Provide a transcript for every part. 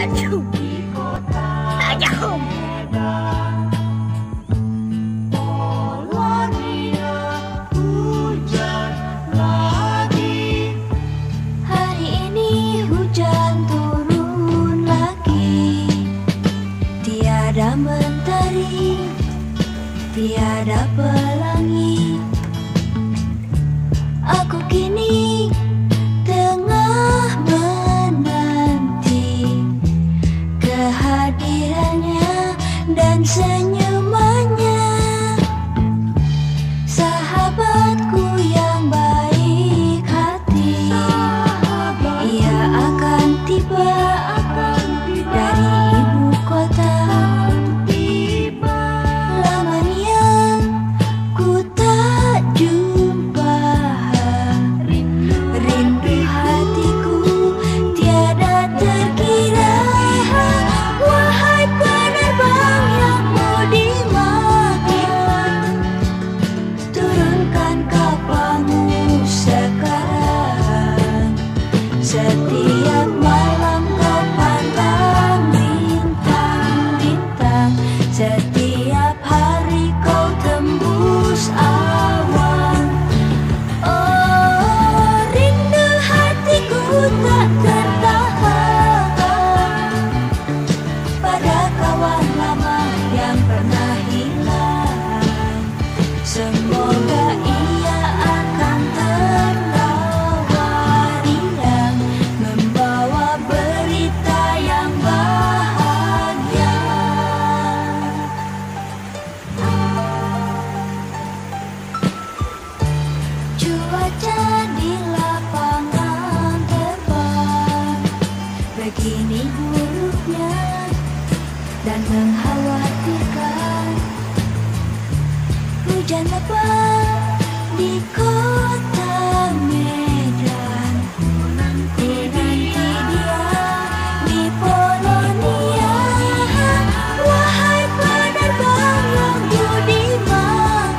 Aduh. Aduh. Hari ini hujan turun lagi, tiada mentari, tiada pelangi. Aku kini tengah menanti kehadirannya dan senyumannya. Sahabatku yang baik hati, ia akan tiba dari ibu kota. Lamanya ku tak jumpa, rindu hatiku tiada terkira. Wahai penerbang yang budiman, turunkan kapalmu sekarang. Setiap malam kau pandang bintang-bintang, setiap hari kau tembus awan. Oh, rindu hatiku tak tertahan pada kawan lama yang pernah hilang. Semoga ia akan tertawa riang, membawa berita yang bahagia. Cuaca di lapangan terbang begini buruknya dan mengkhawatirkan. Hujan lebat di kota Medan, nanti dia di Polonia. Wahai penerbang yang budiman,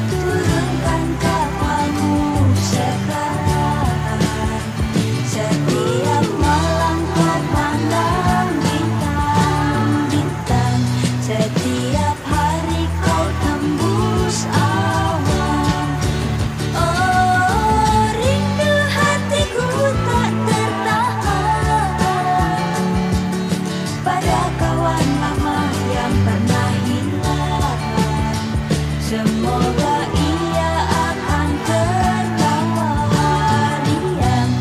turunkan kapalmu sekarang. Setiap malam kau pandang bintang-bintang, setiap hari kau tembus awan. Oh, rindu hatiku tak tertahan pada kawan lama yang pernah hilang. Semoga ia akan tertawa riang,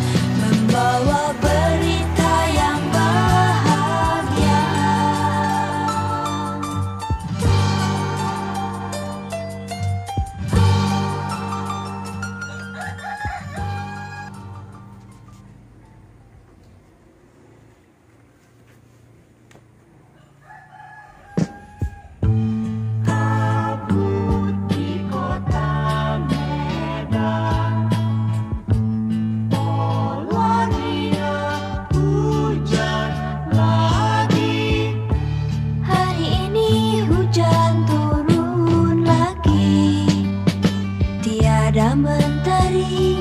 membawa berita yang bahagia. Hari ini hujan turun lagi, tiada mentari,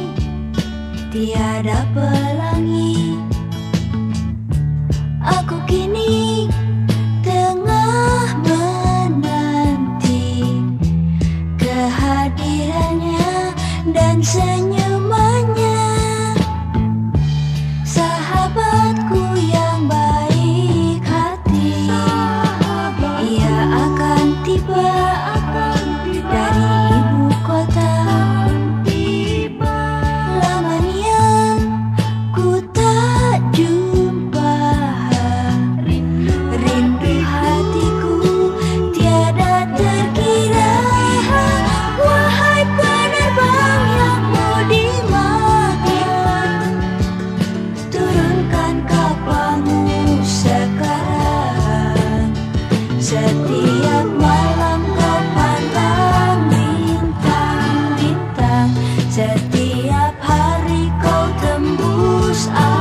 tiada pelangi. Aku kini tengah menanti kehadirannya dan senyumannya. Sahabatku yang baik hati, ia akan tiba dari ibu kota. Lamanya ku tak jumpa, rindu hatiku tiada terkira. Wahai penerbang yang budiman, turunkan kapalmu sekarang. Setiap malam kau pandang bintang-bintang, setiap hari kau tembus awan.